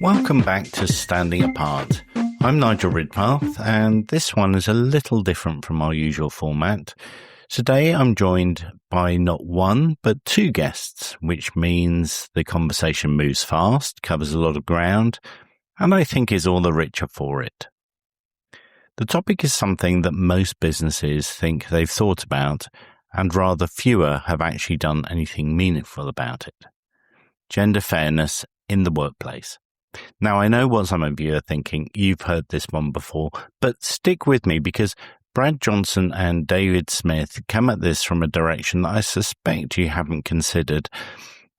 Welcome back to Standing Apart. I'm Nigel Ridpath, and this one is a little different from our usual format. Today I'm joined by not one, but two guests, which means the conversation moves fast, covers a lot of ground, and I think is all the richer for it. The topic is something that most businesses think they've thought about, and rather fewer have actually done anything meaningful about it. Gender fairness in the workplace. Now, I know what some of you are thinking. You've heard this one before, but stick with me because Brad Johnson and David Smith come at this from a direction that I suspect you haven't considered,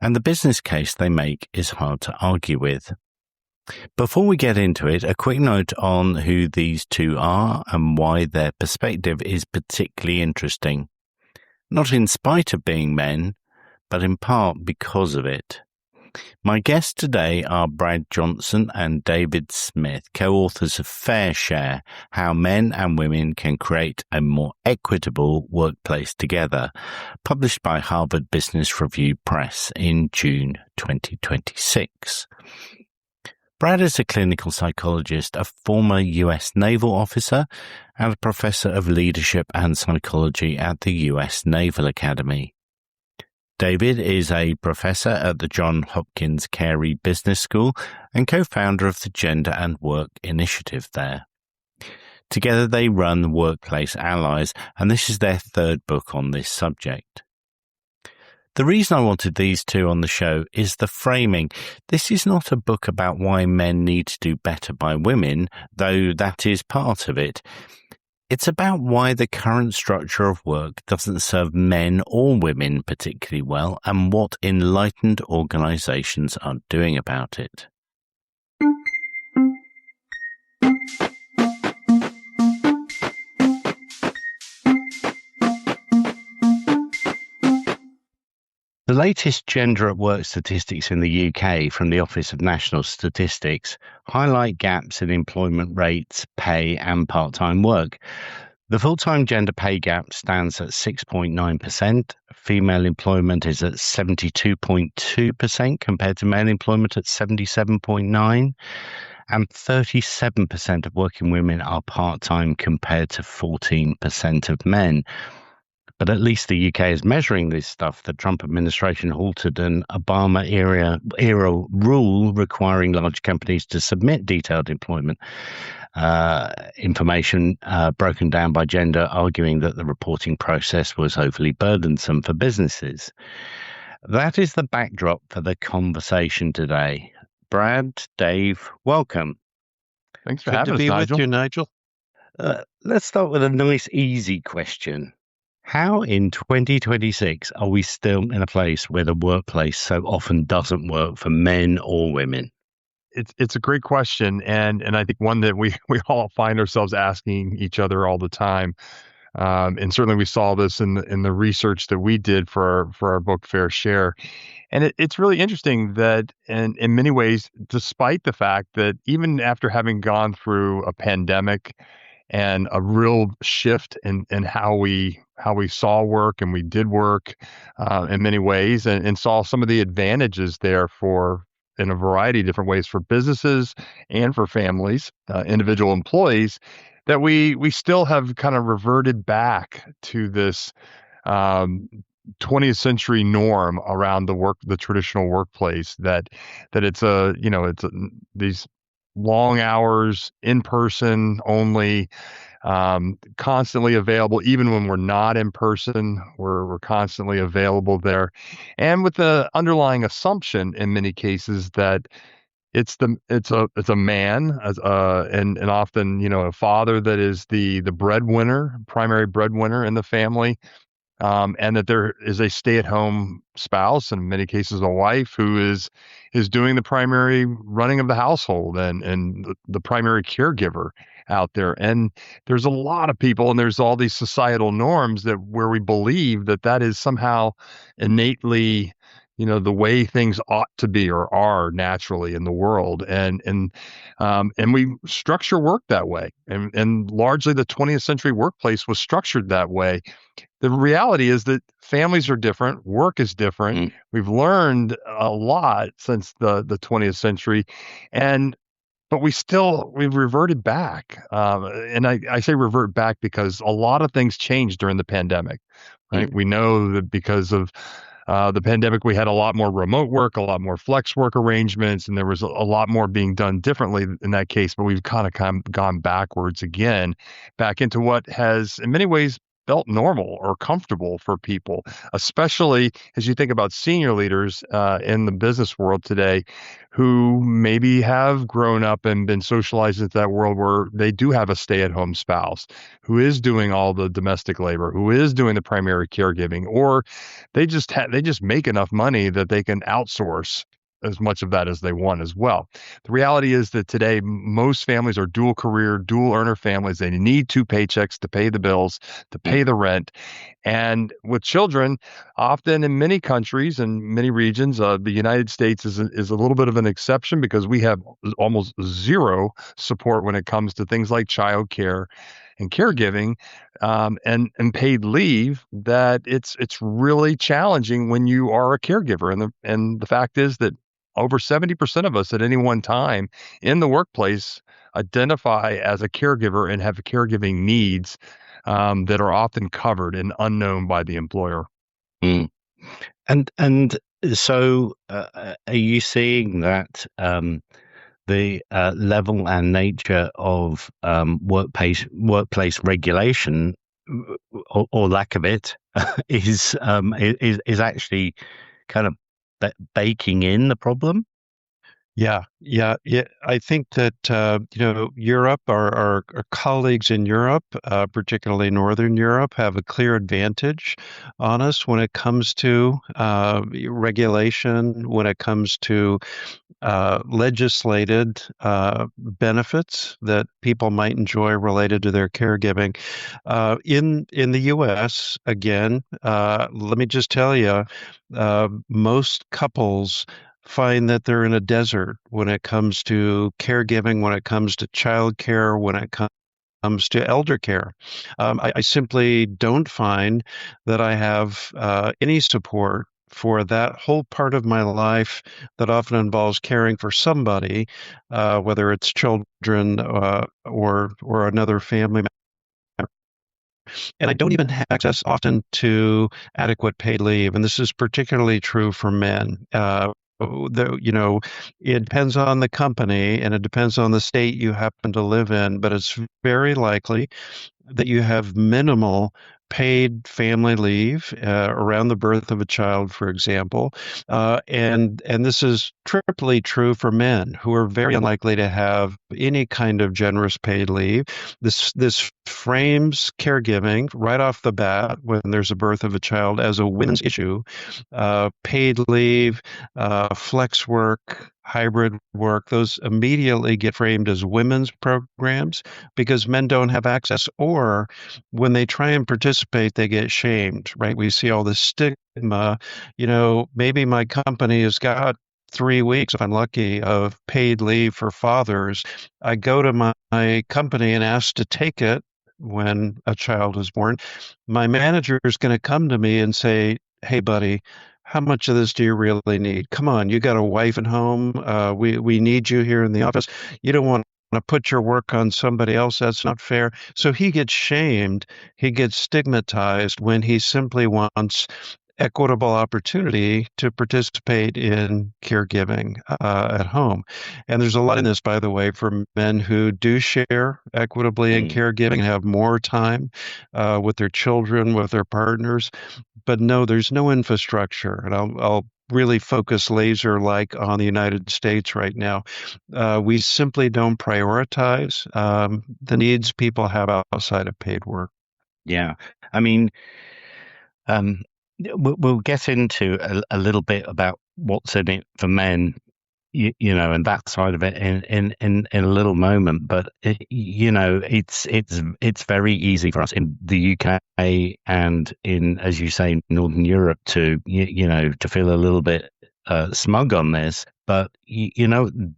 and the business case they make is hard to argue with. Before we get into it, a quick note on who these two are and why their perspective is particularly interesting. Not in spite of being men, but in part because of it. My guests today are Brad Johnson and David Smith, co-authors of Fair Share, How Men and Women Can Create a More Equitable Workplace Together, published by Harvard Business Review Press in June 2026. Brad is a clinical psychologist, a former US Naval officer, and a professor of leadership and psychology at the US Naval Academy. David is a professor at the Johns Hopkins Carey Business School and co-founder of the Gender and Work Initiative there. Together they run Workplace Allies, and this is their third book on this subject. The reason I wanted these two on the show is the framing. This is not a book about why men need to do better by women, though that is part of it. It's about why the current structure of work doesn't serve men or women particularly well and what enlightened organizations are doing about it. The latest gender at work statistics in the UK from the Office of National Statistics highlight gaps in employment rates, pay and part-time work. The full-time gender pay gap stands at 6.9%. Female employment is at 72.2% compared to male employment at 77.9%. And 37% of working women are part-time compared to 14% of men. But at least the UK is measuring this stuff. The Trump administration halted an Obama-era rule requiring large companies to submit detailed employment information broken down by gender, arguing that the reporting process was overly burdensome for businesses. That is the backdrop for the conversation today. Brad, Dave, welcome. Thanks for having us, Nigel. Good to be with you, Nigel. Let's start with a nice, easy question. How in 2026 are we still in a place where the workplace so often doesn't work for men or women? It's a great question, and I think one that we all find ourselves asking each other all the time. And certainly we saw this in the research that we did for our book Fair Share. And it's really interesting that in many ways, despite the fact that even after having gone through a pandemic and a real shift in how we saw work and we did work in many ways and saw some of the advantages there in a variety of different ways for businesses and for families, individual employees, that we still have kind of reverted back to this 20th century norm around the traditional workplace that it's these long hours, in person only, constantly available. Even when we're not in person, we're constantly available there, and with the underlying assumption in many cases that it's a man and often a father that is the breadwinner, primary breadwinner in the family. And that there is a stay-at-home spouse, and in many cases a wife, who is doing the primary running of the household and the primary caregiver out there. And there's a lot of people, and there's all these societal norms where we believe that is somehow innately the way things ought to be or are naturally in the world. And we structure work that way. And largely the 20th century workplace was structured that way. The reality is that families are different, work is different. Mm, We've learned a lot since the 20th century, and but we've reverted back. And I say revert back because a lot of things changed during the pandemic, right? mm, We know that because of the pandemic, we had a lot more remote work, a lot more flex work arrangements, and there was a lot more being done differently in that case. But we've kind of gone backwards again, back into what has, in many ways, felt normal or comfortable for people, especially as you think about senior leaders in the business world today who maybe have grown up and been socialized into that world where they do have a stay-at-home spouse who is doing all the domestic labor, who is doing the primary caregiving, or they just make enough money that they can outsource as much of that as they want as well. The reality is that today most families are dual career, dual earner families. They need two paychecks to pay the bills, to mm, pay the rent. And with children, often in many countries and many regions, the United States is a little bit of an exception because we have almost zero support when it comes to things like childcare and caregiving, and paid leave. That it's really challenging when you are a caregiver. And the fact is that over 70% of us at any one time in the workplace identify as a caregiver and have caregiving needs that are often covered and unknown by the employer. mm. And so, are you seeing that the level and nature of workplace regulation, or lack of it, is actually kind of baking in the problem? Yeah. I think that Europe, our colleagues in Europe, particularly Northern Europe, have a clear advantage on us when it comes to regulation, when it comes to legislated benefits that people might enjoy related to their caregiving. In the U.S., again, let me just tell you, most couples find that they're in a desert when it comes to caregiving, when it comes to childcare, when it comes to elder care. I simply don't find that I have any support for that whole part of my life that often involves caring for somebody, whether it's children or another family member. And I don't even have access often to adequate paid leave. And this is particularly true for men. It depends on the company and it depends on the state you happen to live in, but it's very likely that you have minimal paid family leave around the birth of a child, for example, and this is triply true for men who are very unlikely to have any kind of generous paid leave. This frames caregiving right off the bat when there's a birth of a child as a women's issue. Paid leave, flex work, hybrid work, those immediately get framed as women's programs because men don't have access, or when they try and participate, they get shamed, right? We see all this stigma. Maybe my company has got 3 weeks, if I'm lucky, of paid leave for fathers. I go to my company and ask to take it when a child is born. My manager is going to come to me and say, "Hey, buddy, how much of this do you really need? Come on, you got a wife at home. We need you here in the office. You don't want to put your work on somebody else. That's not fair." So he gets shamed. He gets stigmatized when he simply wants equitable opportunity to participate in caregiving at home. And there's a lot in this, by the way, for men who do share equitably in Mm, caregiving and have more time with their children, with their partners. But no, there's no infrastructure. And I'll really focus laser like on the United States right now. We simply don't prioritize the needs people have outside of paid work. yeah, I mean, we'll get into a little bit about what's in it for men and that side of it in a little moment. But it's very easy for us in the UK and in, as you say, Northern Europe to to feel a little bit smug on this. But we haven't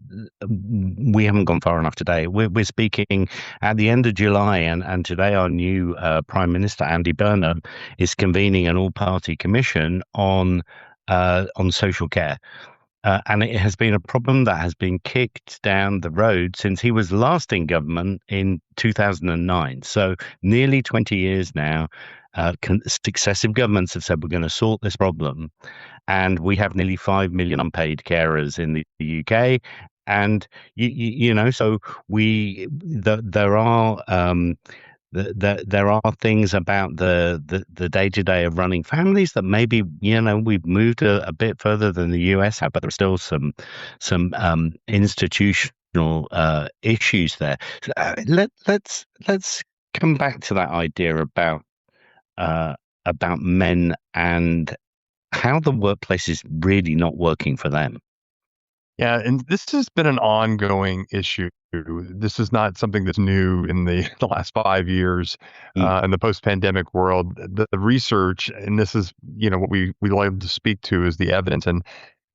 gone far enough today. We're speaking at the end of July, and today our new Prime Minister Andy Burnham is convening an all-party commission on social care. And it has been a problem that has been kicked down the road since he was last in government in 2009. So nearly 20 years now, successive governments have said we're going to sort this problem. And we have nearly 5 million unpaid carers in the UK. And, so there are there are things about the day-to-day of running families that maybe we've moved a bit further than the US have, but there are still some institutional issues there. So, let's come back to that idea about men and how the workplace is really not working for them. Yeah, and this has been an ongoing issue. This is not something that's new in the last 5 years in the post-pandemic world. The research, and this is, what we like to speak to is the evidence. And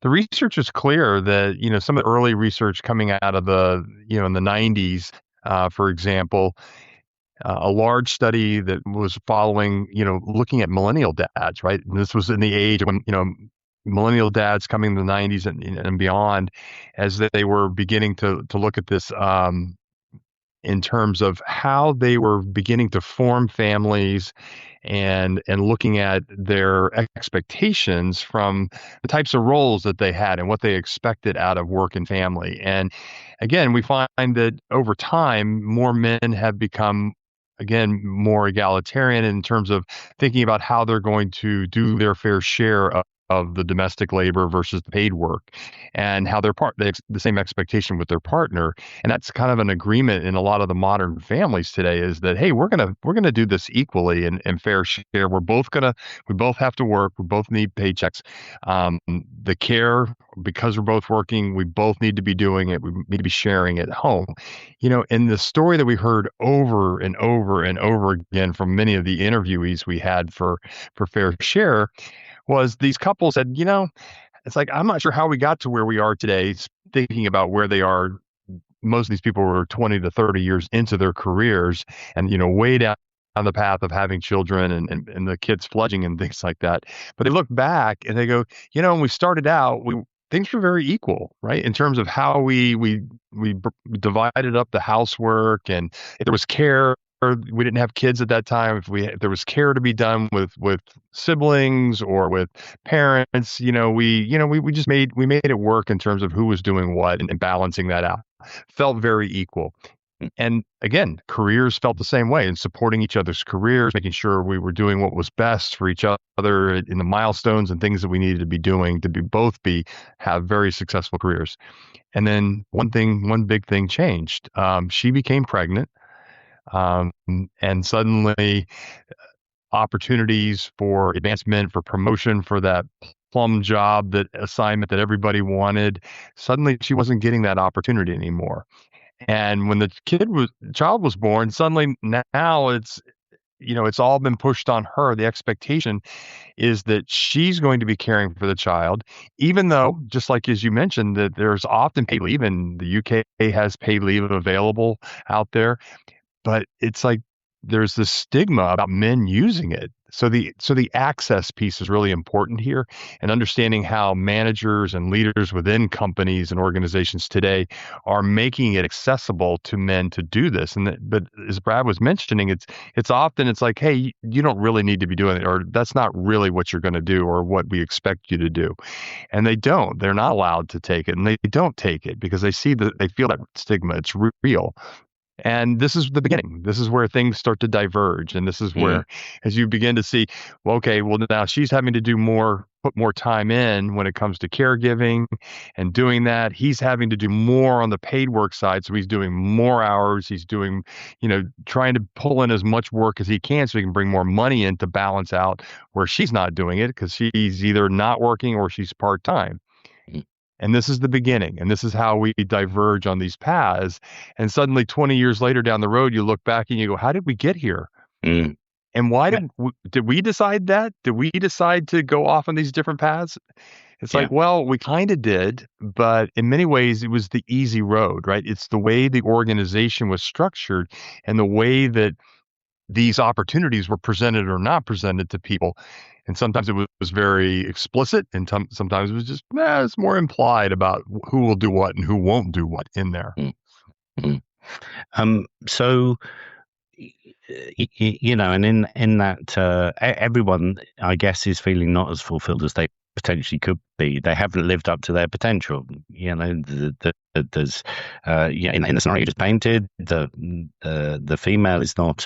the research is clear that, some of the early research coming out of the, in the 90s, for example, a large study that was following, looking at millennial dads, right? And this was in the age when, millennial dads coming in the 90s and beyond, as they were beginning to look at this in terms of how they were beginning to form families and looking at their expectations from the types of roles that they had and what they expected out of work and family. And again, we find that over time, more men have become, again, more egalitarian in terms of thinking about how they're going to do their fair share of the domestic labor versus the paid work, and how they have the same expectation with their partner. And that's kind of an agreement in a lot of the modern families today, is that, hey, we're gonna do this equally and fair share. We both have to work. We both need paychecks. The care, because we're both working, we both need to be doing it. We need to be sharing it at home. And the story that we heard over and over and over again from many of the interviewees we had for Fair Share was these couples said, it's like, I'm not sure how we got to where we are today, thinking about where they are. Most of these people were 20 to 30 years into their careers and, way down on the path of having children and the kids fledging and things like that. But they look back and they go, when we started out, things were very equal, right? In terms of how we divided up the housework, and if there was care. We didn't have kids at that time. If there was care to be done with siblings or with parents, we just made it work in terms of who was doing what and balancing that out. Felt very equal. And again, careers felt the same way, and supporting each other's careers, making sure we were doing what was best for each other in the milestones and things that we needed to be doing to have very successful careers. And then one big thing changed. She became pregnant. And suddenly opportunities for advancement, for promotion, for that plum job, that assignment that everybody wanted, suddenly she wasn't getting that opportunity anymore. And when the child was born, suddenly now it's all been pushed on her. The expectation is that she's going to be caring for the child, even though, just like as you mentioned, that there's often paid leave, and the UK has paid leave available out there. But it's like there's this stigma about men using it. So the access piece is really important here, and understanding how managers and leaders within companies and organizations today are making it accessible to men to do this. But as Brad was mentioning, it's often like, hey, you don't really need to be doing it, or that's not really what you're going to do or what we expect you to do. And they're not allowed to take it, and they don't take it because they feel that stigma. It's real. And this is the beginning. This is where things start to diverge. And this is where, as you begin to see, now she's having to put more time in when it comes to caregiving and doing that. He's having to do more on the paid work side. So he's doing more hours. He's doing, trying to pull in as much work as he can so he can bring more money in to balance out where she's not doing it because she's either not working or she's part-time. And this is the beginning. And this is how we diverge on these paths. And suddenly 20 years later down the road, you look back and you go, how did we get here? Mm. And why did we decide that? Did we decide to go off on these different paths? It's like, well, we kind of did, but in many ways it was the easy road, right? It's the way the organization was structured and the way that these opportunities were presented or not presented to people. And sometimes it was very explicit, and sometimes it was just, it's more implied about who will do what and who won't do what in there. So, and in that, everyone, I guess, is feeling not as fulfilled as they potentially could be. They haven't lived up to their potential. There's, in the scenario you just painted, the female is not,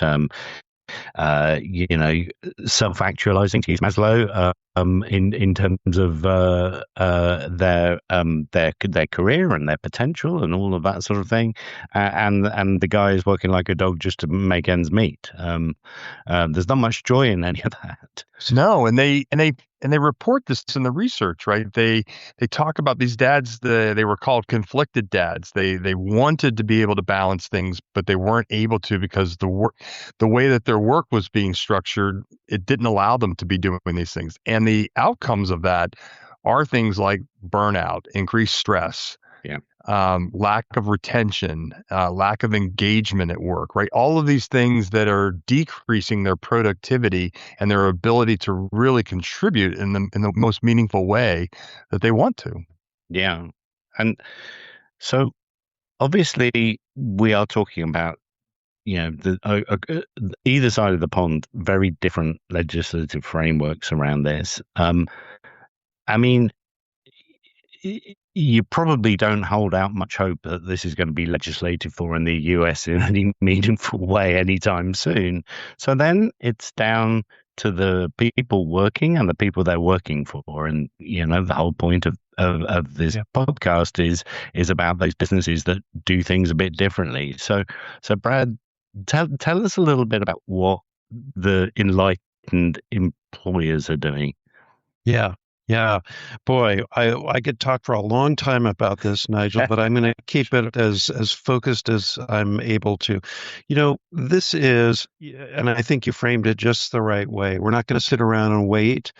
self-actualizing, to use Maslow, in terms of their career and their potential and all of that sort of thing, and the guy is working like a dog just to make ends meet. There's not much joy in any of that. No, and they report this in the research, right? They talk about these dads. They were called conflicted dads. They wanted to be able to balance things, but they weren't able to because the way that their work was being structured, it didn't allow them to be doing these things. And the outcomes of that are things like burnout, increased stress, lack of retention, lack of engagement at work, right? All of these things that are decreasing their productivity and their ability to really contribute in the most meaningful way that they want to. Yeah. And so obviously we are talking about, either side of the pond, very different legislative frameworks around this. I mean, you probably don't hold out much hope that this is going to be legislated for in the US in any meaningful way anytime soon. So then it's down to the people working and the people they're working for. And, the whole point of this podcast is about those businesses that do things a bit differently. So Brad, tell us a little bit about what the enlightened employers are doing. Yeah. Boy, I could talk for a long time about this, Nigel, but I'm going to keep it as focused as I'm able to. This is, and I think you framed it just the right way. We're not going to sit around and wait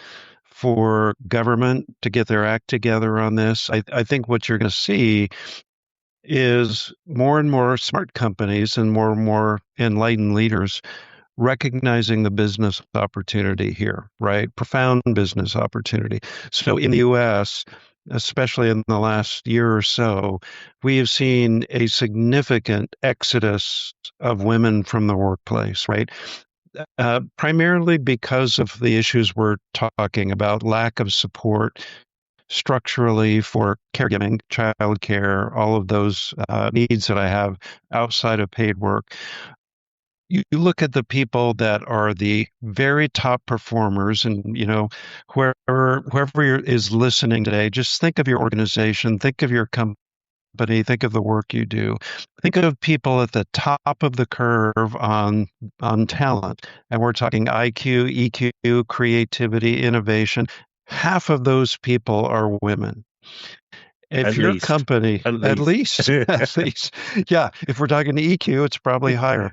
for government to get their act together on this. I think what you're going to see is more and more smart companies and more enlightened leaders recognizing the business opportunity here, right? Profound business opportunity. So in the US, especially in the last year or so, we have seen a significant exodus of women from the workplace, right? Primarily because of the issues we're talking about, lack of support structurally for caregiving, childcare, all of those needs that I have outside of paid work. You look at the people that are the very top performers, and whoever is listening today, just think of your organization, think of your company, think of the work you do. Think of people at the top of the curve on talent, and we're talking IQ, EQ, creativity, innovation. Half of those people are women. If your company, at least, yeah, if we're talking EQ, it's probably higher.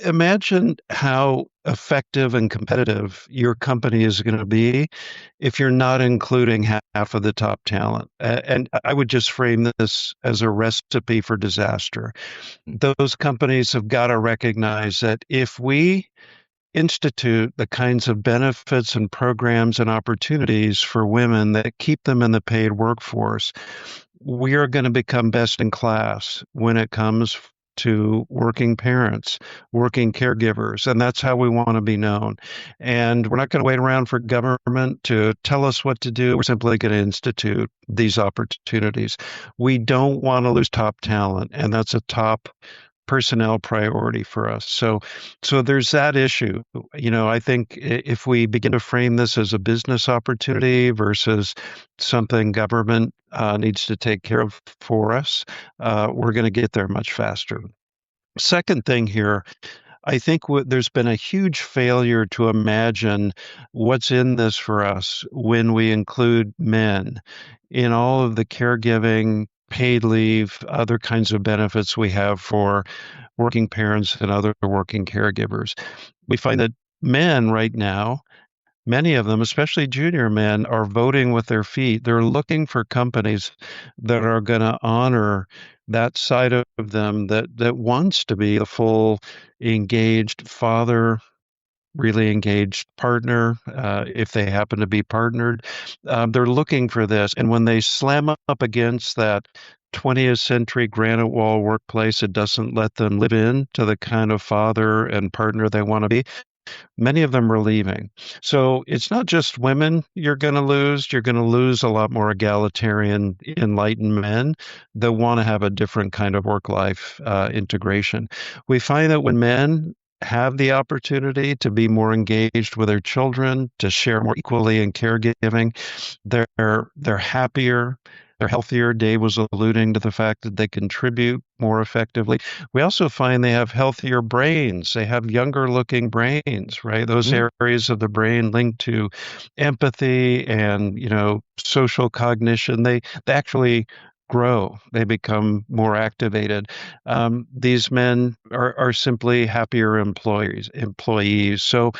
Imagine how effective and competitive your company is going to be if you're not including half of the top talent. And I would just frame this as a recipe for disaster. Those companies have got to recognize that if we institute the kinds of benefits and programs and opportunities for women that keep them in the paid workforce, we are going to become best in class when it comes to working parents, working caregivers, and that's how we want to be known. And we're not going to wait around for government to tell us what to do. We're simply going to institute these opportunities. We don't want to lose top talent, and that's a top personnel priority for us. So there's that issue. I think if we begin to frame this as a business opportunity versus something government needs to take care of for us, we're going to get there much faster. Second thing here, I think there's been a huge failure to imagine what's in this for us when we include men in all of the caregiving, paid leave, other kinds of benefits we have for working parents and other working caregivers. We find that men right now, many of them, especially junior men, are voting with their feet. They're looking for companies that are going to honor that side of them that wants to be a full engaged father, really engaged partner, if they happen to be partnered. They're looking for this. And when they slam up against that 20th century granite wall workplace, it doesn't let them live into the kind of father and partner they want to be. Many of them are leaving. So it's not just women you're going to lose. You're going to lose a lot more egalitarian, enlightened men that want to have a different kind of work-life integration. We find that when men have the opportunity to be more engaged with their children, to share more equally in caregiving, they're happier. They're healthier. Dave was alluding to the fact that they contribute more effectively. We also find they have healthier brains. They have younger looking brains, right? Those areas of the brain linked to empathy and, social cognition, they actually grow. They become more activated. These men are simply happier employees. So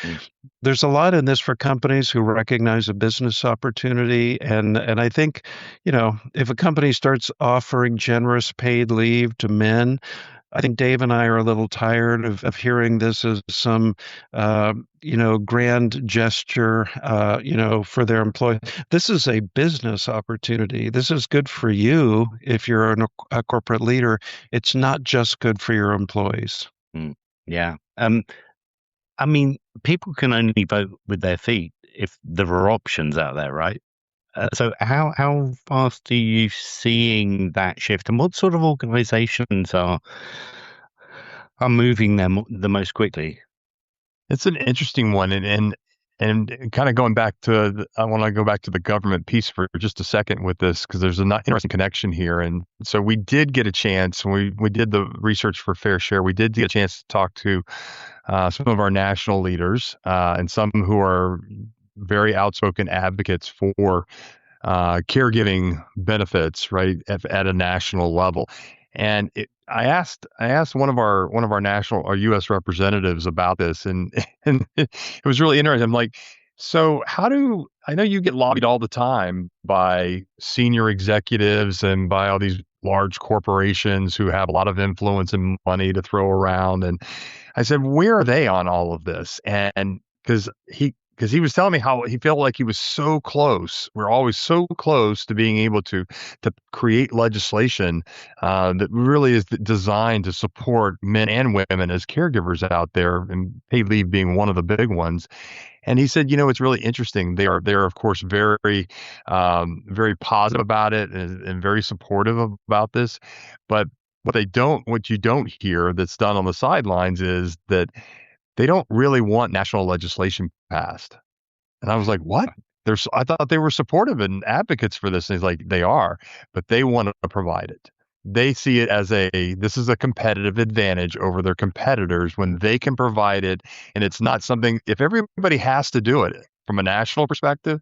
there's a lot in this for companies who recognize a business opportunity. And I think, if a company starts offering generous paid leave to men, I think Dave and I are a little tired of hearing this as some, grand gesture, for their employees. This is a business opportunity. This is good for you if you're a corporate leader. It's not just good for your employees. Yeah. I mean, people can only vote with their feet if there are options out there, right? So how fast are you seeing that shift, and what sort of organizations are moving them the most quickly? It's an interesting one, and kind of going back to I want to go back to the government piece for just a second with this, because there's an interesting connection here. And so we did get a chance when we did the research for Fair Share. We did get a chance to talk to some of our national leaders and some who are very outspoken advocates for caregiving benefits, right, at a national level. And I asked one of our national or U.S. representatives about this, and it was really interesting. I'm like, so I know you get lobbied all the time by senior executives and by all these large corporations who have a lot of influence and money to throw around. And I said, where are they on all of this? And because he was telling me how he felt like he was so close. We're always so close to being able to create legislation that really is designed to support men and women as caregivers out there, and paid leave being one of the big ones. And he said, it's really interesting. They're of course very very positive about it and very supportive about this, but what you don't hear that's done on the sidelines is that they don't really want national legislation passed. And I was like, what? I thought they were supportive and advocates for this. And he's like, they are, but they want to provide it. They see it as this is a competitive advantage over their competitors when they can provide it. And it's not something, if everybody has to do it from a national perspective,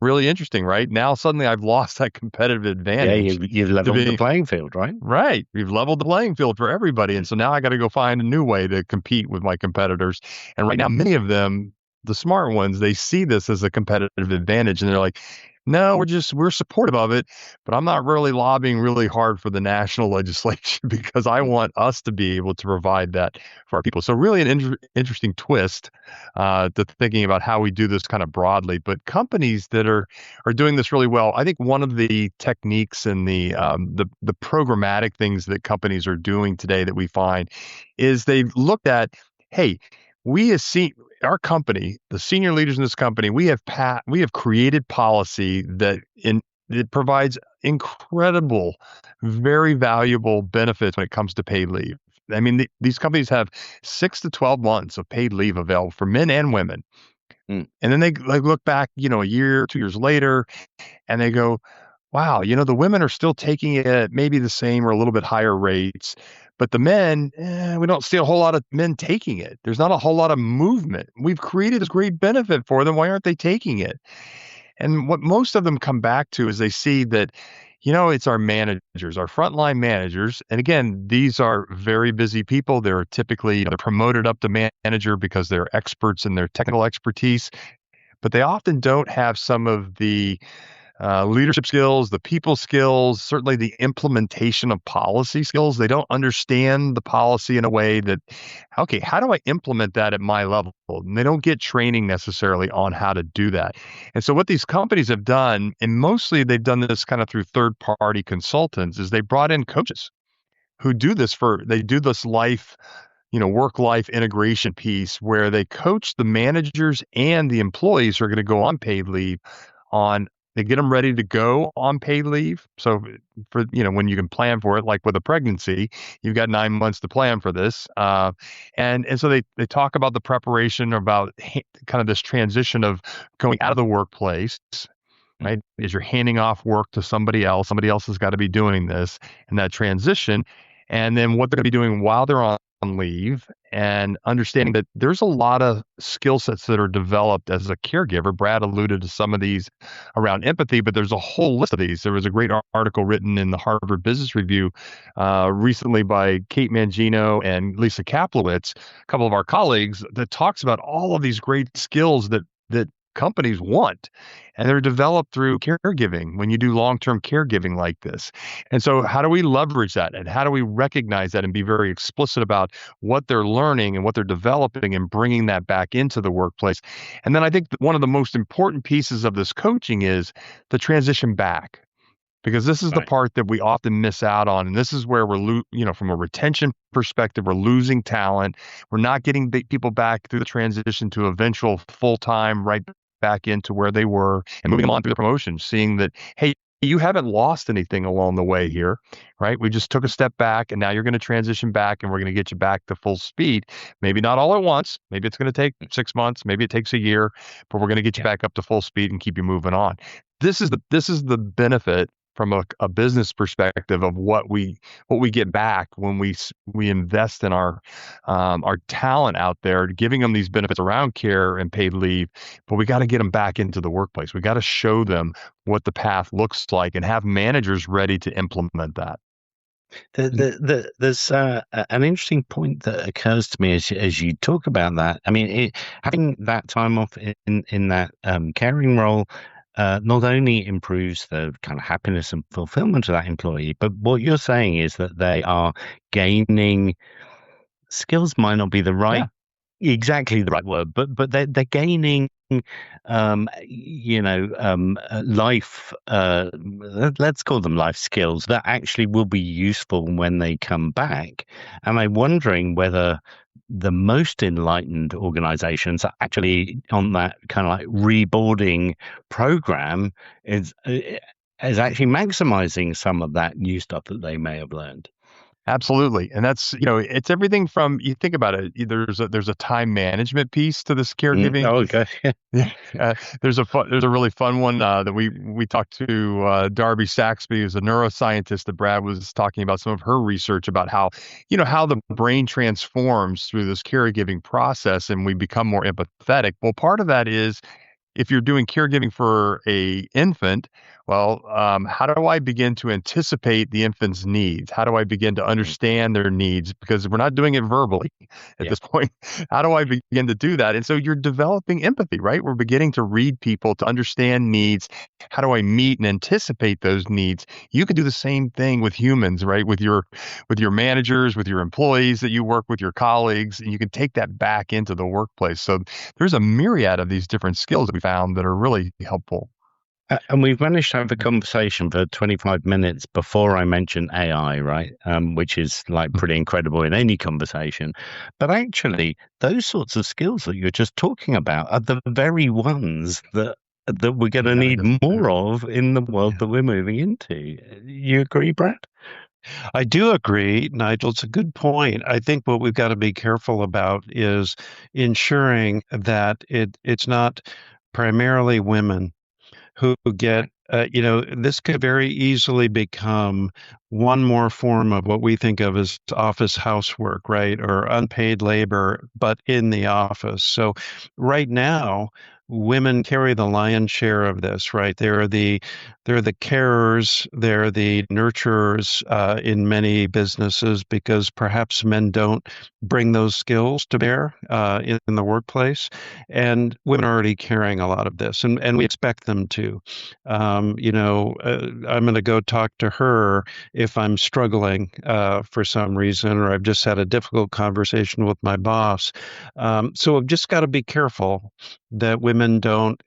really interesting, right? Now, suddenly I've lost that competitive advantage. Yeah, you've leveled the playing field, right? Right. We've leveled the playing field for everybody. And so now I got to go find a new way to compete with my competitors. And right now, many of them, the smart ones, they see this as a competitive advantage, and they're like, no, we're supportive of it, but I'm not really lobbying really hard for the national legislation because I want us to be able to provide that for our people. So really an interesting twist to thinking about how we do this kind of broadly. But companies that are doing this really well, I think one of the techniques and the programmatic things that companies are doing today that we find is they've looked at, hey, our company, the senior leaders in this company, we have created policy that it provides incredible, very valuable benefits when it comes to paid leave. I mean, these companies have 6 to 12 months of paid leave available for men and women. And then they look back, a year, 2 years later, and they go, wow, the women are still taking it at maybe the same or a little bit higher rates, But the men, we don't see a whole lot of men taking it. There's not a whole lot of movement. We've created this great benefit for them. Why aren't they taking it? And what most of them come back to is they see that, it's our managers, our frontline managers. And again, these are very busy people. They're typically they're promoted up to manager because they're experts in their technical expertise, but they often don't have some of the leadership skills, the people skills, certainly the implementation of policy skills. They don't understand the policy in a way that, okay, how do I implement that at my level? And they don't get training necessarily on how to do that. And so what these companies have done, and mostly they've done this kind of through third-party consultants, is they brought in coaches who do this work-life integration piece where they coach the managers and the employees who are going to go on paid leave they get them ready to go on paid leave. So for, when you can plan for it, like with a pregnancy, you've got 9 months to plan for this. And so they talk about the preparation about kind of this transition of going out of the workplace, right? As you're handing off work to somebody else has got to be doing this and that transition. And then what they're going to be doing while they're on leave, and understanding that there's a lot of skill sets that are developed as a caregiver. Brad alluded to some of these around empathy, but there's a whole list of these. There was a great article written in the Harvard Business Review recently by Kate Mangino and Lisa Kaplowitz, a couple of our colleagues, that talks about all of these great skills that companies want, and they're developed through caregiving when you do long-term caregiving like this. And so how do we leverage that, and how do we recognize that and be very explicit about what they're learning and what they're developing and bringing that back into the workplace? And then I think one of the most important pieces of this coaching is the transition back, because this is the part that we often miss out on. And this is where from a retention perspective, we're losing talent. We're not getting people back through the transition to eventual full-time right back into where they were and moving them on through the promotion, seeing that, hey, you haven't lost anything along the way here, right? We just took a step back, and now you're going to transition back, and we're going to get you back to full speed. Maybe not all at once. Maybe it's going to take 6 months. Maybe it takes a year, but we're going to get you back up to full speed and keep you moving on. This is the benefit from a business perspective of what we get back when we invest in our talent out there, giving them these benefits around care and paid leave. But we got to get them back into the workplace. We got to show them what the path looks like and have managers ready to implement that. There's an interesting point that occurs to me as you talk about that. I mean, having that time off in that caring role not only improves the kind of happiness and fulfillment of that employee, but what you're saying is that they are gaining skills, might not be the right, exactly the right word, but they're gaining, life, let's call them life skills that actually will be useful when they come back. And I'm wondering whether the most enlightened organizations are actually on that kind of like reboarding program is actually maximizing some of that new stuff that they may have learned. Absolutely. And that's, it's everything from, you think about it, there's a time management piece to this caregiving. Okay. There's a really fun one that we talked to Darby Saxby, who's a neuroscientist, that Brad was talking about some of her research about how the brain transforms through this caregiving process and we become more empathetic. Well, part of that is, if you're doing caregiving for a infant, well, how do I begin to anticipate the infant's needs? How do I begin to understand their needs? Because we're not doing it verbally at this point. How do I begin to do that? And so you're developing empathy, right? We're beginning to read people, to understand needs. How do I meet and anticipate those needs? You could do the same thing with humans, right? With your managers, with your employees that you work with, your colleagues, and you can take that back into the workplace. So there's a myriad of these different skills that we found that are really helpful. And we've managed to have a conversation for 25 minutes before I mentioned AI, right? Which is like pretty incredible in any conversation. But actually, those sorts of skills that you're just talking about are the very ones that we're going to need more of in the world that we're moving into. You agree, Brad? I do agree, Nigel. It's a good point. I think what we've got to be careful about is ensuring that it's not primarily women who get, this could very easily become one more form of what we think of as office housework, right? Or unpaid labor, but in the office. So right now, women carry the lion's share of this, right? They're the carers, they're the nurturers in many businesses because perhaps men don't bring those skills to bear in the workplace, and women are already carrying a lot of this, and we expect them to. I'm going to go talk to her if I'm struggling for some reason, or I've just had a difficult conversation with my boss. So I've just got to be careful that women don't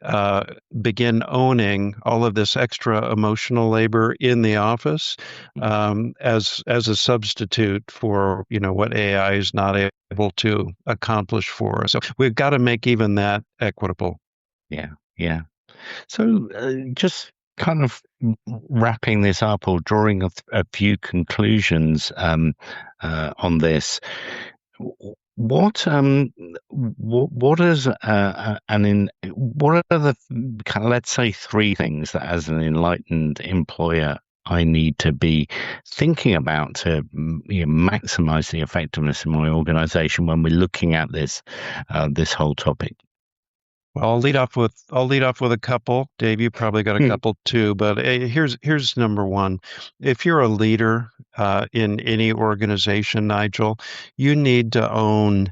begin owning all of this extra emotional labor in the office as a substitute for what AI is not able to accomplish for us. So we've got to make even that equitable. Yeah, yeah. So just kind of wrapping this up or drawing a few conclusions on this. What is what are the kind of, let's say, three things that as an enlightened employer I need to be thinking about to maximize the effectiveness of my organization when we're looking at this whole topic? Well, I'll lead off with a couple. Dave, you probably got a couple too, but here's number one. If you're a leader in any organization, Nigel, you need to own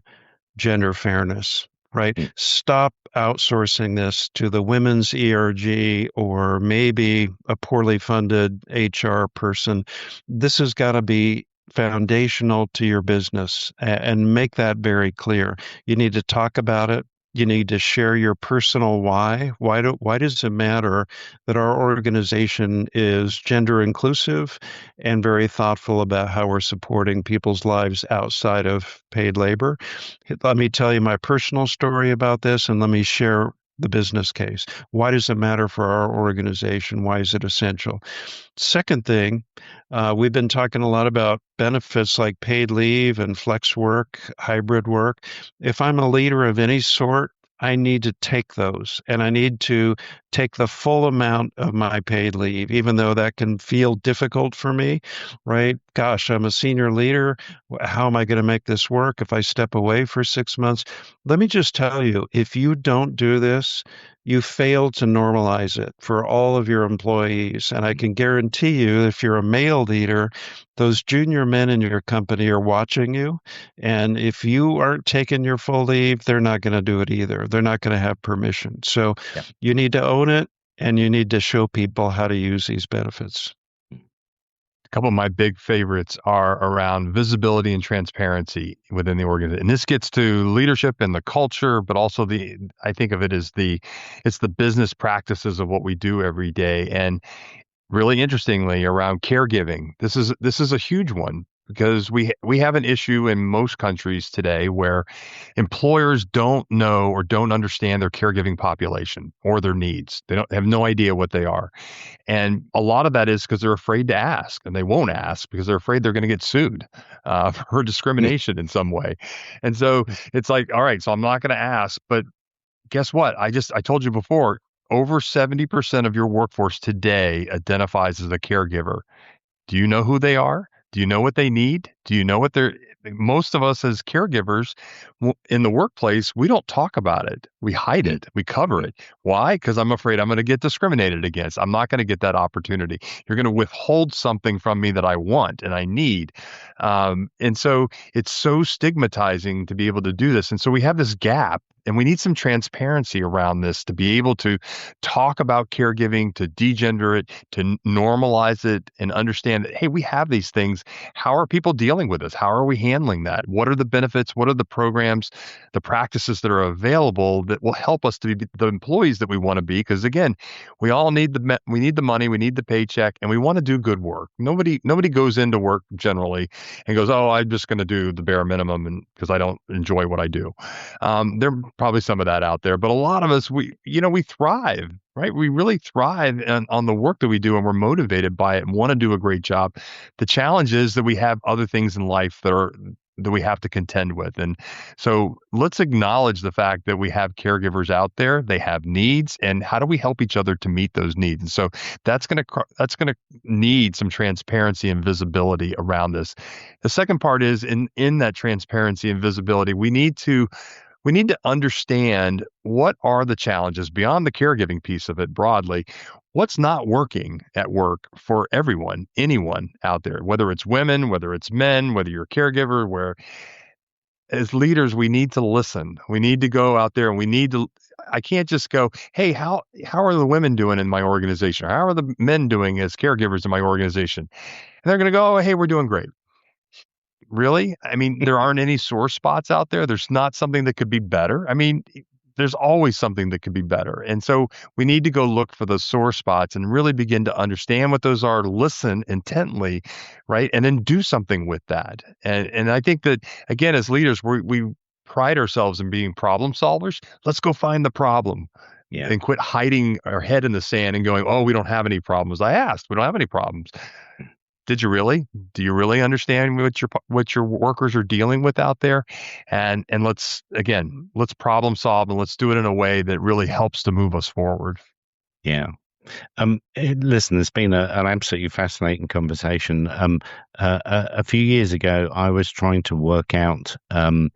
gender fairness, right? Stop outsourcing this to the women's ERG or maybe a poorly funded HR person. This has got to be foundational to your business and make that very clear. You need to talk about it. You need to share your personal why. Why does it matter that our organization is gender inclusive and very thoughtful about how we're supporting people's lives outside of paid labor? Let me tell you my personal story about this, and let me share the business case. Why does it matter for our organization? Why is it essential? Second thing, we've been talking a lot about benefits like paid leave and flex work, hybrid work. If I'm a leader of any sort, I need to take those, and I need to take the full amount of my paid leave, even though that can feel difficult for me, right? Gosh, I'm a senior leader. How am I going to make this work if I step away for 6 months? Let me just tell you, if you don't do this, you fail to normalize it for all of your employees. And I can guarantee you, if you're a male leader, those junior men in your company are watching you. And if you aren't taking your full leave, they're not going to do it either. They're not going to have permission. So you need to own it, and you need to show people how to use these benefits. A couple of my big favorites are around visibility and transparency within the organization. And this gets to leadership and the culture, but also I think of it as it's the business practices of what we do every day. And really interestingly, around caregiving, this is a huge one because we have an issue in most countries today where employers don't know or don't understand their caregiving population or their needs. They have no idea what they are. And a lot of that is because they're afraid to ask, and they won't ask because they're afraid they're going to get sued for discrimination in some way. And so it's like, all right, so I'm not going to ask, but guess what? I told you before, over 70% of your workforce today identifies as a caregiver. Do you know who they are? Do you know what they need? Do you know what most of us as caregivers in the workplace, we don't talk about it. We hide it. We cover it. Why? Because I'm afraid I'm going to get discriminated against. I'm not going to get that opportunity. You're going to withhold something from me that I want and I need. And so it's so stigmatizing to be able to do this. And so we have this gap. And we need some transparency around this to be able to talk about caregiving, to degender it, to normalize it, and understand that, hey, we have these things. How are people dealing with this? How are we handling that? What are the benefits? What are the programs, the practices that are available that will help us to be the employees that we want to be? Because again, we all need the money, we need the paycheck, and we want to do good work. Nobody goes into work generally and goes, oh, I'm just going to do the bare minimum and because I don't enjoy what I do. There probably some of that out there, but a lot of us, we thrive, right? We really thrive on the work that we do, and we're motivated by it and want to do a great job. The challenge is that we have other things in life that to contend with. And so let's acknowledge the fact that we have caregivers out there, they have needs, and how do we help each other to meet those needs? And so that's going to need some transparency and visibility around this. The second part is in that transparency and visibility, we need to understand what are the challenges beyond the caregiving piece of it broadly. What's not working at work for everyone, anyone out there, whether it's women, whether it's men, whether you're a caregiver, where as leaders, we need to listen. We need to go out there and I can't just go, hey, how are the women doing in my organization? How are the men doing as caregivers in my organization? And they're going to go, oh, hey, we're doing great. Really? I mean, there aren't any sore spots out there. There's not something that could be better. I mean, there's always something that could be better. And so we need to go look for those sore spots and really begin to understand what those are, listen intently, right? And then do something with that. And I think that, again, as leaders, we pride ourselves in being problem solvers. Let's go find the problem. Yeah. And quit hiding our head in the sand and going, oh, we don't have any problems. I asked, we don't have any problems. Did you really? Do you really understand what your workers are dealing with out there? And let's problem solve, and let's do it in a way that really helps to move us forward. Yeah. Listen, it's been an absolutely fascinating conversation. A few years ago, I was trying to work out as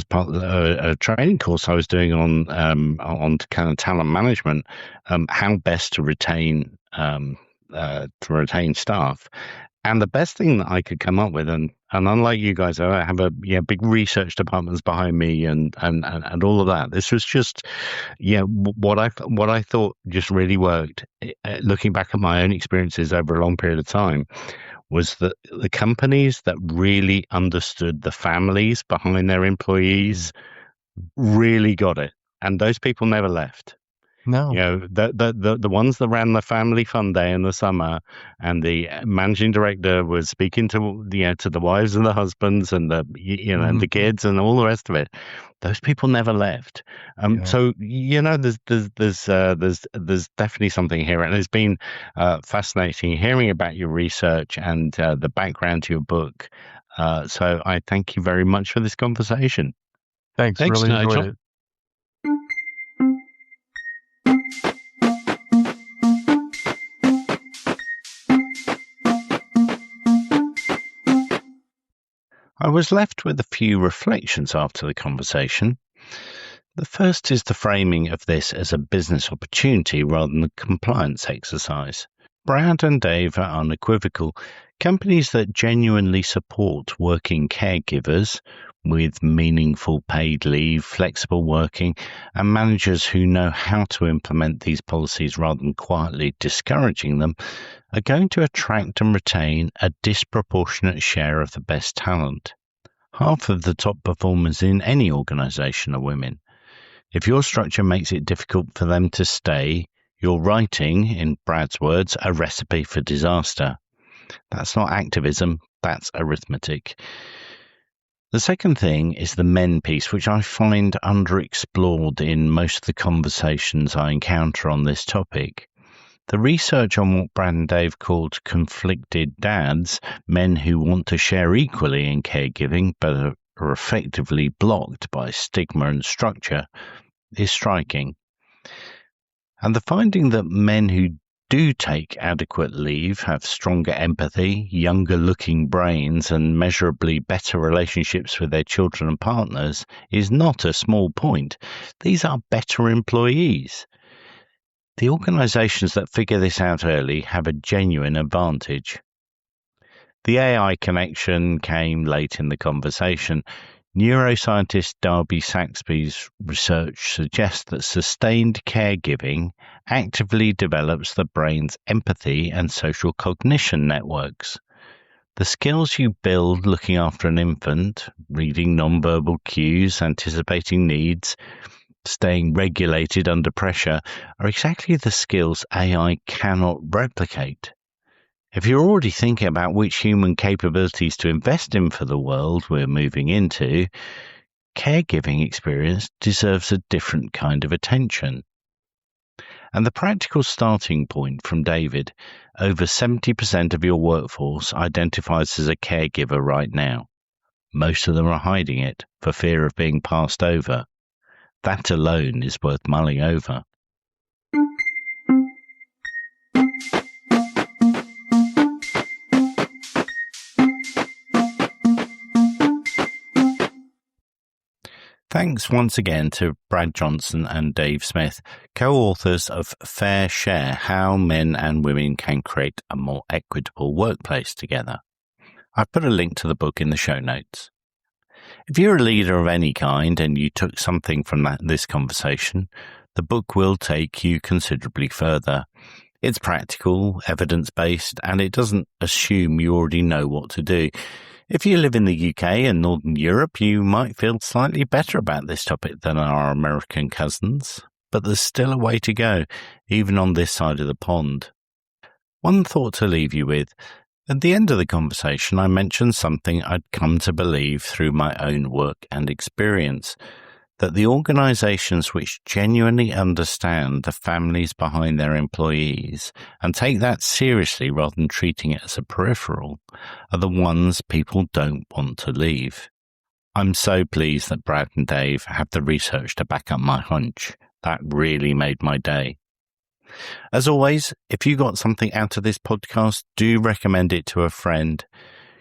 part of a training course I was doing on kind of talent management, how best to retain staff. And the best thing that I could come up with, and unlike you guys, I have a big research departments behind me and all of that. This was just what I thought just really worked. Looking back at my own experiences over a long period of time, was that the companies that really understood the families behind their employees really got it, and those people never left. No. The ones that ran the family fun day in the summer, and the managing director was speaking to the wives and the husbands and the and the kids and all the rest of it. Those people never left. So there's definitely something here, and it's been fascinating hearing about your research and the background to your book. So I thank you very much for this conversation. Thanks really Nigel. enjoyed it. I was left with a few reflections after the conversation. The first is the framing of this as a business opportunity rather than a compliance exercise. Brad and Dave are unequivocal. Companies that genuinely support working caregivers with meaningful paid leave, flexible working, and managers who know how to implement these policies rather than quietly discouraging them are going to attract and retain a disproportionate share of the best talent. Half of the top performers in any organization are women. If your structure makes it difficult for them to stay, you're writing, in Brad's words, a recipe for disaster. That's not activism, that's arithmetic. The second thing is the men piece, which I find underexplored in most of the conversations I encounter on this topic. The research on what Brad and Dave called conflicted dads, men who want to share equally in caregiving but are effectively blocked by stigma and structure, is striking. And the finding that men who do take adequate leave have stronger empathy, younger looking brains, and measurably better relationships with their children and partners is not a small point. These are better employees. The organizations that figure this out early have a genuine advantage. The AI connection came late in the conversation. Neuroscientist Darby Saxby's research suggests that sustained caregiving actively develops the brain's empathy and social cognition networks. The skills you build looking after an infant, reading nonverbal cues, anticipating needs, staying regulated under pressure, are exactly the skills AI cannot replicate. If you're already thinking about which human capabilities to invest in for the world we're moving into, caregiving experience deserves a different kind of attention. And the practical starting point from David, over 70% of your workforce identifies as a caregiver right now. Most of them are hiding it for fear of being passed over. That alone is worth mulling over. Thanks once again to Brad Johnson and Dave Smith, co-authors of Fair Share, How Men and Women Can Create a More Equitable Workplace Together. I've put a link to the book in the show notes. If you're a leader of any kind and you took something from this conversation, the book will take you considerably further. It's practical, evidence-based, and it doesn't assume you already know what to do. If you live in the UK and Northern Europe, you might feel slightly better about this topic than our American cousins, but there's still a way to go, even on this side of the pond. One thought to leave you with. At the end of the conversation, I mentioned something I'd come to believe through my own work and experience, that the organizations which genuinely understand the families behind their employees and take that seriously rather than treating it as a peripheral are the ones people don't want to leave. I'm so pleased that Brad and Dave have the research to back up my hunch. That really made my day. As always, if you got something out of this podcast, do recommend it to a friend.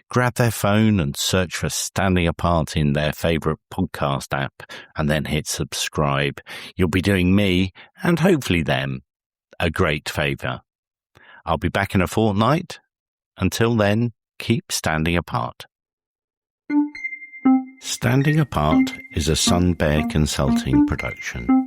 Grab their phone and search for Standing Apart in their favorite podcast app and then hit subscribe. You'll be doing me, and hopefully them, a great favor. I'll be back in a fortnight. Until then, keep standing apart. Standing Apart is a Sun Bear Consulting production.